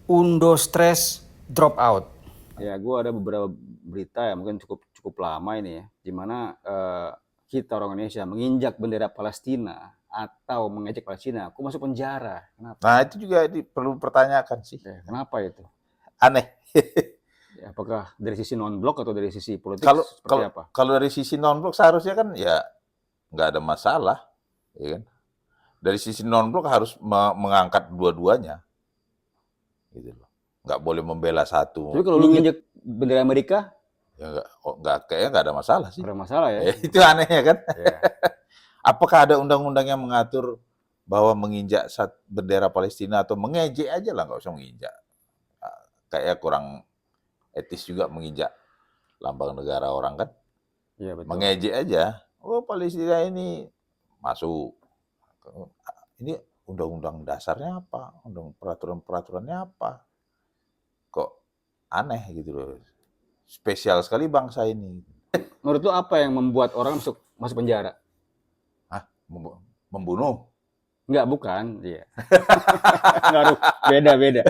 Undo Stress drop out. Ya, gue ada beberapa berita ya mungkin cukup lama ini ya, di mana kita orang Indonesia menginjak bendera Palestina atau mengejek Palestina, aku masuk penjara. Kenapa? Nah, itu juga perlu pertanyakan sih. Ya, kenapa itu? Aneh. Ya, apakah dari sisi non-blok atau dari sisi politik Kalau apa? Kalau dari sisi non-blok seharusnya kan ya nggak ada masalah, ya kan? Dari sisi non-blok harus mengangkat dua-duanya, gitu loh. Nggak boleh membela satu. Tapi kalau lu nginjek bendera Amerika, ya kayaknya nggak ada masalah sih. ada masalah ya? Itu anehnya kan? Ya. Apakah ada undang-undang yang mengatur bahwa menginjak bendera Palestina atau mengejek aja lah, nggak usah menginjak. Kayak kurang etis juga menginjak lambang negara orang kan? Iya, betul. Mengejek aja. Oh, Palestina ini masuk. Ini undang-undang dasarnya apa? Peraturan-peraturannya apa? Kok aneh gitu loh. Spesial sekali bangsa ini. Menurut lu apa yang membuat orang masuk penjara? Membunuh? Enggak, bukan. Iya. Beda.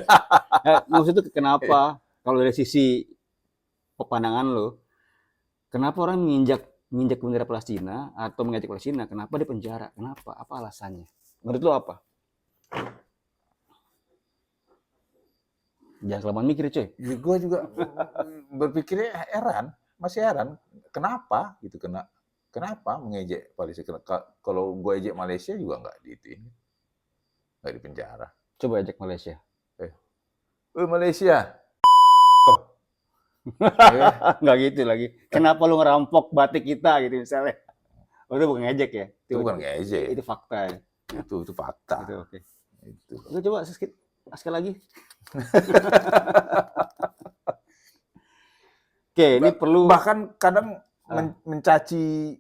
Maksudnya kenapa kalau dari sisi pandangan lo, kenapa orang menginjak bendera Palestina atau mengejek Palestina, kenapa di penjara? Kenapa? Apa alasannya? Menurut lo apa? Jangan kelamaan mikir, coy. Ya, gue juga berpikirnya masih heran, kenapa gitu, kenapa mengejek Palestina? Kalau gue ejek Malaysia juga nggak nggak di penjara. Coba ejek Malaysia. Malaysia. Nggak gitu lagi. Kenapa lu ngerampok batik kita gitu misalnya? Itu bukan ngejek ya? Itu bukan ngejek. Itu fakta ya? Itu fakta. Itu oke. Itu. Oke, coba sekali lagi. Oke, ini perlu. Bahkan kadang mencaci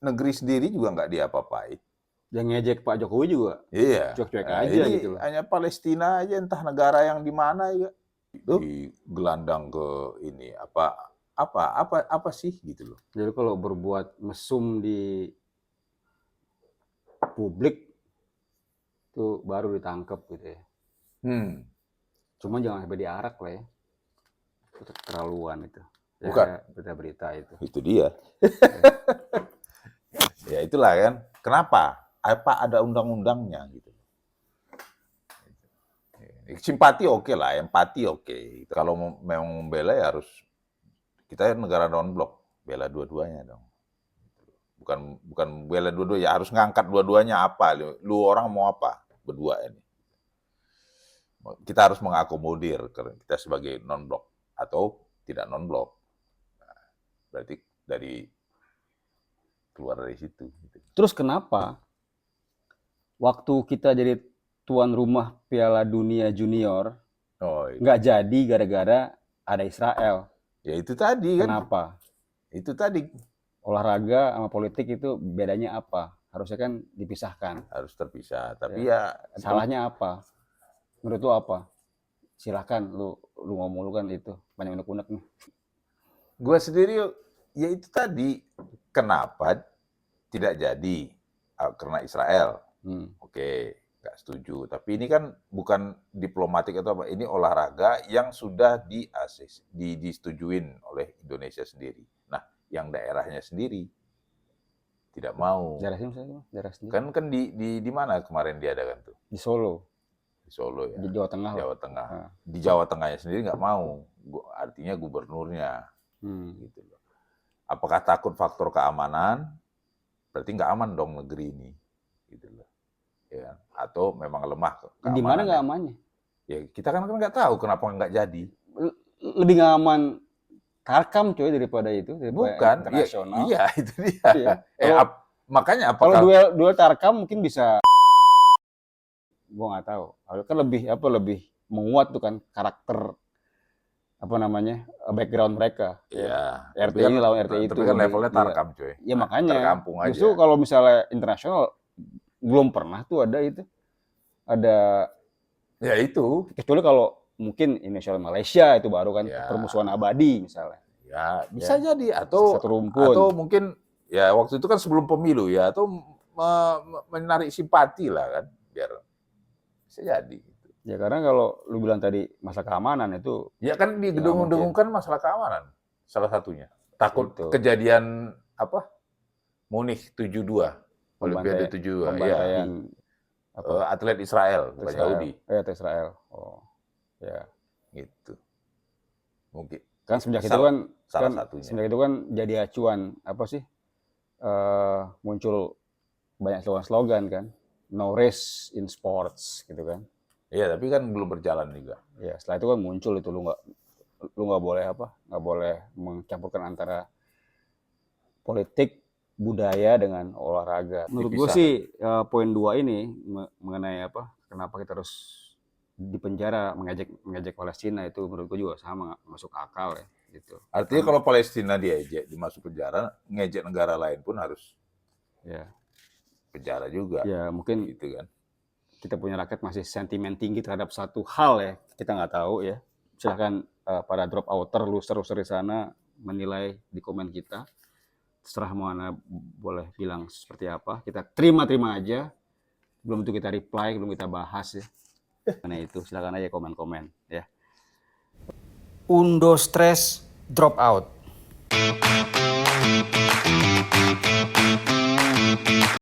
negeri sendiri juga nggak diapa-apain. Yang ngejek Pak Jokowi juga. Iya. Cuek-cuek aja gitu loh. Hanya Palestina aja, entah negara yang di mana ya. Digelandang ke ini apa sih gitu loh. Jadi kalau berbuat mesum di publik itu baru ditangkap gitu ya. Cuma jangan sampai diarak lah ya. Itu keterlaluan itu. Ya, bukan berita-berita itu. Itu dia. Ya itulah kan. Kenapa? Apa ada undang-undangnya gitu. Simpati oke lah, empati oke. Kalau memang membela ya harus, kita negara non-blok, bela dua-duanya dong. Bukan bela dua-duanya, harus ngangkat dua-duanya apa. Lu orang mau apa berdua ini. Kita harus mengakomodir kita sebagai non-blok atau tidak non-blok. Nah, berarti keluar dari situ. Terus kenapa waktu kita jadi tuan rumah Piala Dunia Junior nggak jadi gara-gara ada Israel? Ya itu tadi kan. Kenapa? Itu tadi. Olahraga sama politik itu bedanya apa? Harusnya kan dipisahkan. Harus terpisah. Tapi ya salahnya apa? Menurut lu apa? Silakan lu ngomong, lu kan itu banyak unek-unek nih. Gua sendiri ya itu tadi, kenapa tidak jadi karena Israel. Oke, nggak setuju. Tapi ini kan bukan diplomatik atau apa. Ini olahraga yang sudah disetujuin oleh Indonesia sendiri. Nah, yang daerahnya sendiri tidak mau. Daerah sendiri. Kan di mana kemarin diadakan tuh? Di Solo. Di Solo ya. Di Jawa Tengah. Jawa Tengah. Di Jawa Tengahnya sendiri nggak mau. Artinya gubernurnya. Gitu loh. Apakah takut faktor keamanan? Berarti nggak aman dong negeri ini. Gitu loh. Ya, atau memang lemah keamanan. Di mana nggak amannya? Ya kita kan nggak tahu kenapa nggak jadi. Lebih nggak aman Tarkam coy daripada itu. Bukan. Internasional. Iya itu dia. Iya. Makanya apakah kalau duel Tarkam mungkin bisa, gua nggak tahu. Kan lebih menguat tuh kan karakter background mereka. Iya. RTI lawan RTI itu. Tapi kan levelnya Tarkam coy. Ya makanya. Terkampung aja. Justru kalau misalnya internasional belum pernah tuh ada itu. Ada. Ya itu. Kecuali kalau mungkin Indonesia Malaysia itu baru kan permusuhan abadi misalnya. Ya bisa jadi atau satu rumpun. Atau mungkin ya waktu itu kan sebelum pemilu ya atau menarik simpati lah kan biar bisa jadi. Ya karena kalau lu bilang tadi masalah keamanan itu Ya kan nggak didengung-dengungkan masalah keamanan salah satunya. Takut Itu. kejadian apa? Munich 72, Olimpiade 72, ya. pembantaian Atlet Israel, bukan Israel. Yahudi, Israel. Oh, ya. gitu. Mungkin Kan semenjak itu Salah- kan salah kan satunya. semenjak itu kan jadi acuan apa sih? Muncul banyak slogan kan. No race in sports gitu kan. Iya, tapi kan belum berjalan juga. Ya, setelah itu kan muncul itu lu nggak boleh nggak boleh mencampurkan antara politik budaya dengan olahraga. Menurut gue Dipisah. sih poin 2 ini mengenai kenapa kita harus dipenjara mengejek Palestina itu menurut gue juga sama nggak masuk akal ya gitu. Artinya kalau Palestina diejek, dimasuk penjara, ngejek negara lain pun harus Ya, penjara juga, ya mungkin gitu kan. kita punya rakyat masih sentimen tinggi terhadap satu hal ya, kita nggak tahu ya. Silahkan para drop outer, loser di sana menilai di komen kita. Terserah mau Anda boleh bilang seperti apa, kita terima aja. Belum tentu kita reply, belum kita bahas ya. Karena itu silakan aja komen-komen ya. Undo stress, drop out.